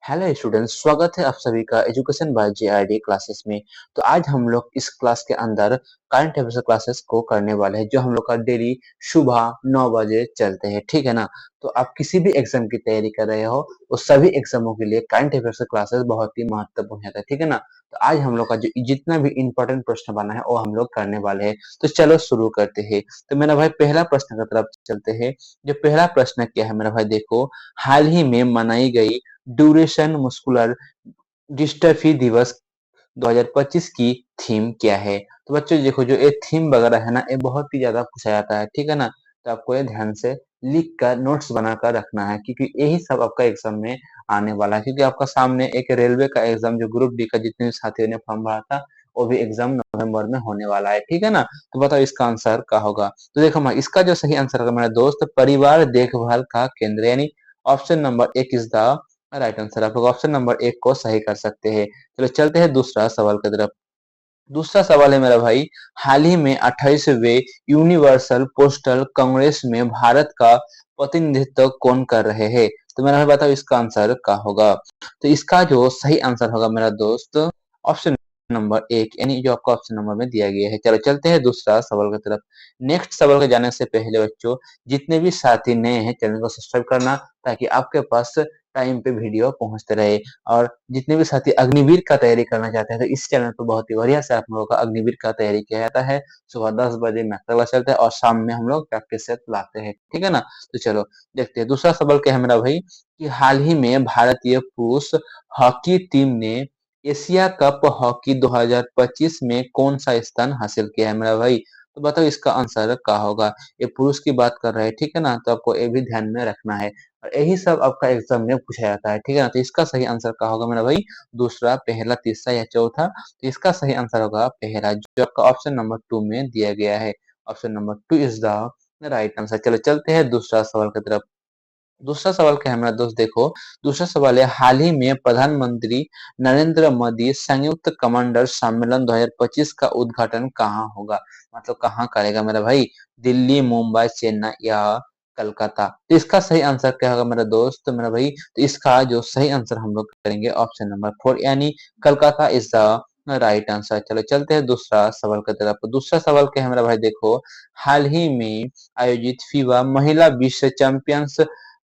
Hello students, स्वागत है आप सभी का एजुकेशन बाय जेआरडी क्लासेस में। तो आज हम लोग इस क्लास के अंदर करंट अफेयर्स क्लासेस को करने वाले हैं, जो हम लोग का डेली सुबह 9 बजे चलते हैं, ठीक है ना। तो आप किसी भी एग्जाम की तैयारी कर रहे हो, उस सभी एग्जामों के लिए करंट अफेयर्स क्लासेस बहुत ही महत्वपूर्ण है, ठीक है ना। तो आज हम लोग का जो जितना भी इंपॉर्टेंट प्रश्न बना है वो हम लोग करने वाले हैं। तो चलो शुरू करते हैं। तो मेरा भाई पहला प्रश्न की तरफ चलते हैं। जो पहला प्रश्न क्या है मेरा भाई, देखो, हाल ही में मनाई गई ड्यूरेशन मस्कुलर डिस्ट्रफी दिवस 2025 की थीम क्या है। तो बच्चों देखो, जो ये थीम वगैरह है ना, ये बहुत ही ज्यादा पूछा जाता है, ठीक है ना। तो आपको ये ध्यान से लिख कर नोट्स बनाकर रखना है, क्योंकि यही सब आपका एग्जाम में आने वाला है। क्योंकि आपका सामने एक रेलवे का एग्जाम, जो ग्रुप डी का जितने भी साथियों ने फॉर्म भरा था, वो भी एग्जाम नवंबर में होने वाला है, ठीक है ना। तो बताओ इसका आंसर क्या होगा। तो देखो मैं इसका जो सही आंसर होगा मेरा दोस्त, परिवार देखभाल का केंद्र, यानी ऑप्शन नंबर एक इज द राइट आंसर। आप लोग ऑप्शन नंबर एक को सही कर सकते हैं। चलो चलते हैं दूसरा सवाल की तरफ। दूसरा सवाल है मेरा भाई, हाल ही में 28वें यूनिवर्सल पोस्टल कांग्रेस में भारत का प्रतिनिधित्व कौन कर रहे हैं। तो मेरा भाई बताओ इसका आंसर क्या होगा। तो इसका जो सही आंसर होगा मेरा दोस्त, ऑप्शन नंबर एक, यानी जो आपका ऑप्शन नंबर में दिया गया है। चलो चलते हैं दूसरा सवाल की तरफ। नेक्स्ट सवाल के जाने से पहले बच्चों, जितने भी साथी नए हैं चैनल को सब्सक्राइब करना, ताकि आपके पास टाइम पे वीडियो पहुंचते रहे। और जितने भी साथी अग्निवीर का तैयारी करना चाहते हैं, तो इस चैनल पर बहुत ही बढ़िया से आप लोगों का अग्निवीर का तैयारी किया जाता है। सुबह 10 बजे मैथ क्लास चलता है और शाम में हम लोग प्रैक्टिस सेट लाते हैं, ठीक है ना। तो चलो देखते हैं दूसरा सवाल क्या है मेरा भाई, कि हाल ही में भारतीय पुरुष हॉकी टीम ने एशिया कप हॉकी 2025 में कौन सा स्थान हासिल किया है मेरा भाई। तो बताओ इसका आंसर क्या होगा। ये पुरुष की बात कर रहे हैं, ठीक है ना। तो आपको ये भी ध्यान में रखना है, और यही सब आपका एग्जाम में पूछा जाता है, ठीक है ना। तो इसका सही आंसर क्या होगा मेरा भाई, दूसरा, पहला, तीसरा या चौथा। तो इसका सही आंसर होगा पहला, जो आपका ऑप्शन नंबर 2 में दिया गया है। Option number 2 is the right answer. चलो चलते हैं दूसरा सवाल की तरफ। दूसरा सवाल क्या है मेरा दोस्त, देखो, दूसरा सवाल है, हाल ही में प्रधानमंत्री नरेंद्र मोदी संयुक्त कमांडर सम्मेलन 2025 का उद्घाटन कहाँ होगा। मतलब कहाँ करेगा मेरा भाई, दिल्ली, मुंबई, चेन्नई या कलकत्ता। तो इसका सही आंसर क्या होगा मेरा दोस्त, मेरा भाई, तो इसका जो सही आंसर हम लोग करेंगे ऑप्शन नंबर 4, यानी Calcutta is the right answer. चलो चलते हैं दूसरा सवाल की तरफ। दूसरा सवाल क्या है मेरा भाई, देखो, हाल ही में आयोजित फीफा महिला विश्व चैंपियंस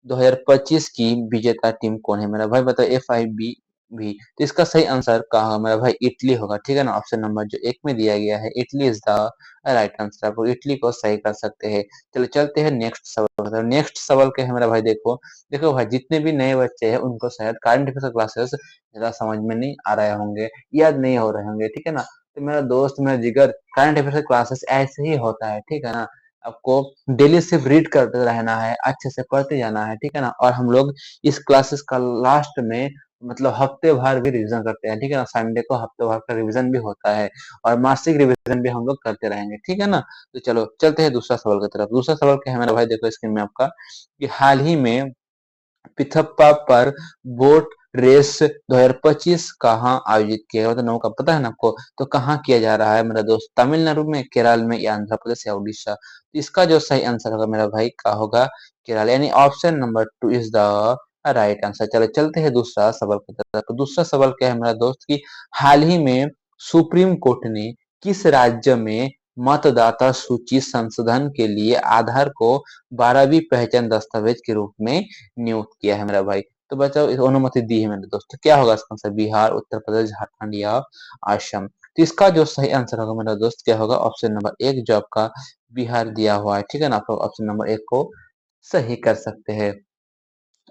2025 की विजेता टीम कौन है मेरा भाई, बताओ। FIB भी। तो इसका सही आंसर क्या होगा मेरा भाई, इटली होगा, ठीक है ना। ऑप्शन नंबर जो एक में दिया गया है, Italy is the right answer. आप इटली को सही कर सकते हैं। चलो चलते हैं नेक्स्ट सवाल। नेक्स्ट सवाल क्या है मेरा भाई, देखो, देखो भाई, जितने भी नए बच्चे हैं उनको शायद करंट अफेयर्स क्लासेस ज्यादा समझ में नहीं आ रहे होंगे, याद नहीं हो रहे होंगे, ठीक है ना। तो मेरा दोस्त, मेरा जिगर, करंट अफेयर्स क्लासेस ऐसे ही होता है, ठीक है ना। आपको डेली सिर्फ रीड करते रहना है, अच्छे से पढ़ते जाना है, ठीक है ना। और हम लोग इस क्लासेस का लास्ट में मतलब हफ्ते भर भी रिवीजन करते हैं, ठीक है ना। संडे को हफ्ते भर का रिवीजन भी होता है, और मासिक रिवीजन भी हम लोग करते रहेंगे, ठीक है ना। तो चलो चलते हैं दूसरा सवाल की तरफ। दूसरा सवाल क्या है मेरा भाई, देखो स्क्रीन में आपका, कि हाल ही में पिथप्पा पर बोट रेस 2025 कहाँ आयोजित किया गया, तो नौ का पता है ना आपको। तो कहाँ किया जा रहा है मेरा दोस्त, तमिलनाडु में, केरल में या आंध्र प्रदेश या उड़ीसा। तो इसका जो सही आंसर होगा मेरा भाई क्या होगा, केरल, यानी option number 2 is the right answer. चलो चलते हैं दूसरा सवाल की तरफ। तो दूसरा सवाल क्या है मेरा दोस्त, की हाल ही में सुप्रीम कोर्ट ने किस राज्य में मतदाता सूची संशोधन के लिए आधार को 12वीं पहचान दस्तावेज के रूप में नियुक्त किया है मेरा भाई। तो बताओ इस अनुमति दी है मेरे दोस्त, क्या होगा इसका आंसर, बिहार, उत्तर प्रदेश, झारखंड या असम। तो इसका जो सही आंसर होगा मेरा दोस्त क्या होगा, ऑप्शन नंबर एक, जो आपका बिहार दिया हुआ है, ठीक है ना। आप लोग ऑप्शन नंबर एक को सही कर सकते हैं।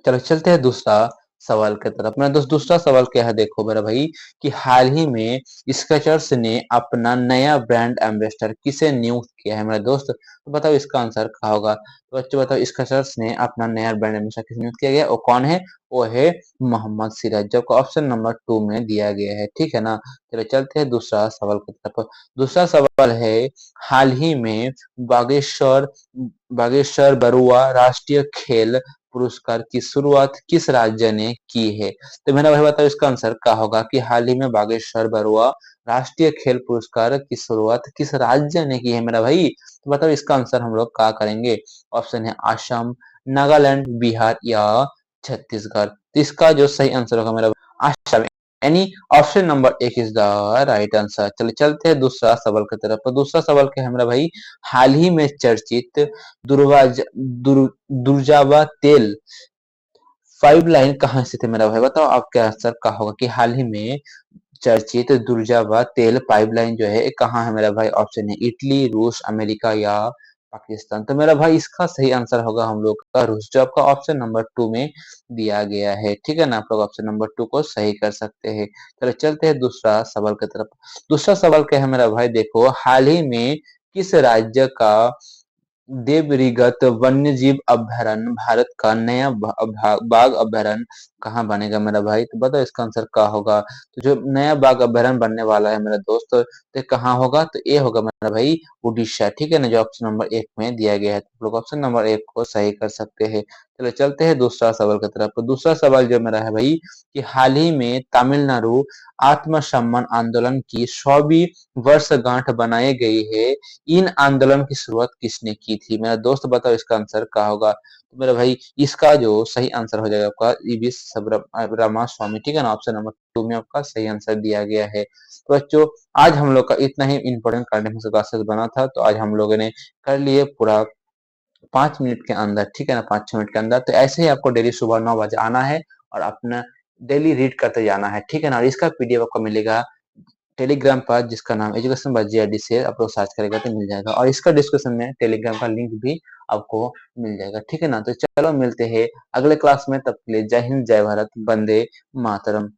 चलो चलते हैं दूसरा सवाल की तरफ। मेरा दोस्त दूसरा सवाल क्या है, देखो मेरा भाई, कि हाल ही में स्केचर्स ने अपना नया ब्रांड एम्बेसडर किसे नियुक्त किया है मेरा दोस्त। तो बताओ इसका आंसर क्या होगा। तो बच्चों बताओ, स्केचर्स ने अपना नया ब्रांड एम्बेसडर किसे नियुक्त किया गया, वो कौन है। वो है मोहम्मद सिराज, जो को ऑप्शन नंबर 2 में दिया गया है, ठीक है ना। चलो चलते हैं दूसरा सवाल की तरफ। दूसरा सवाल है, हाल ही में बागेश्वर बागेश्वर बरुआ राष्ट्रीय खेल पुरस्कार की शुरुआत किस राज्य ने की है। तो मेरा भाई बताओ इसका आंसर क्या होगा, कि हाल ही में बागेश्वर बरुआ राष्ट्रीय खेल पुरस्कार की शुरुआत किस राज्य ने की है मेरा भाई। तो बताओ इसका आंसर हम लोग क्या करेंगे। ऑप्शन है असम, नागालैंड, बिहार या छत्तीसगढ़। तो इसका जो सही आंसर होगा मेरा आशा में यानी ऑप्शन नंबर एक इज द राइट आंसर। चलिए चलते हैं दूसरा सवाल की तरफ। तो दूसरा सवाल क्या है मेरा भाई, हाल ही में चर्चित दुर्जावा तेल पाइपलाइन कहाँ स्थित है मेरा भाई, बताओ आपका आंसर क्या होगा कि हाल ही में चर्चित दुर्जावा तेल पाइपलाइन जो है कहाँ है मेरा भाई। ऑप्शन है इटली, रूस, अमेरिका या पाकिस्तान। तो मेरा भाई इसका सही आंसर होगा हम लोग का रूस, जो आपका ऑप्शन नंबर 2 में दिया गया है। ठीक है ना, आप लोग ऑप्शन नंबर 2 को सही कर सकते हैं। चलो चलते हैं दूसरा सवाल की तरफ। दूसरा सवाल क्या है मेरा भाई, देखो हाल ही में किस राज्य का देवरिगत वन्यजीव अभयारण्य भारत का नया बाघ अभयारण्य कहाँ बनेगा मेरा भाई, तो बताओ इसका आंसर क्या होगा। तो जो नया बाघ अभयारण्य बनने वाला है मेरा दोस्त, तो ये कहाँ होगा, तो ये होगा मेरा भाई उड़ीसा। ठीक है ना, जो ऑप्शन नंबर 1 में दिया गया है। तो लोग ऑप्शन नंबर 1 को सही कर सकते हैं। चलो चलते हैं दूसरा सवाल की तरफ। तो दूसरा सवाल जो मेरा है भाई कि हाल ही में तमिलनाडु आत्मसम्मान आंदोलन की 100वीं वर्षगांठ बनाई गई है। इन आंदोलन की शुरुआत किसने की थी मेरा दोस्त, बताओ इसका आंसर क्या होगा। तो मेरा भाई इसका जो सही आंसर हो जाएगा आपका ईवी रामा स्वामी। ठीक है ना, ऑप्शन नंबर 2 में आपका सही आंसर दिया गया है। तो बच्चों आज हम लोग का इतना ही इंपॉर्टेंट करंट क्लासेस बना था, तो आज हम लोगों ने कर लिए पूरा 5 मिनट के अंदर। ठीक है ना, 5-6 मिनट के अंदर। तो ऐसे ही आपको डेली सुबह 9 बजे आना है और अपना डेली रीड करते जाना है। ठीक है ना, और इसका पीडीएफ आपको मिलेगा टेलीग्राम पर, जिसका नाम एजुकेशन बाय जीआरडी से आप लोग सर्च करेगा तो मिल जाएगा, और इसका डिस्क्रिप्शन में टेलीग्राम का लिंक भी आपको मिल जाएगा। ठीक है ना, तो चलो मिलते हैं अगले क्लास में, तब के लिए जय हिंद, जय भारत, वंदे मातरम।